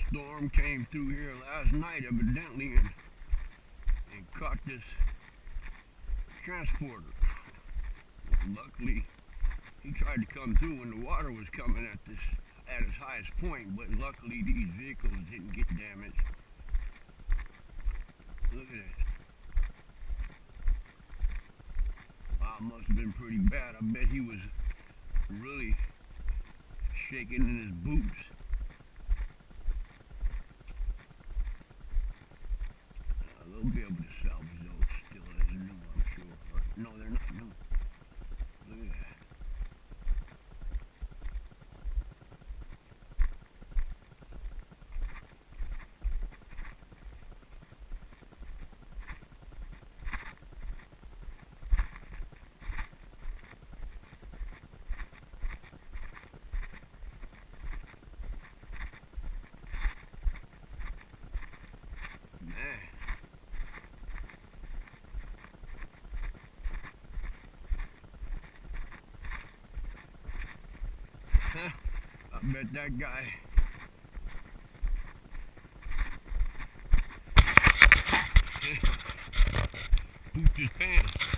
storm came through here last night evidently and caught this transporter. Luckily he tried to come through when the water was coming at its highest point, but luckily these vehicles didn't get damaged. Look at this. Wow, it must have been pretty bad. I bet he was really shaking in his boots. They'll be able to salvage those still as new, I'm sure. Or, no, they're not new. Look at that. Man. I bet that guy pooped his pants.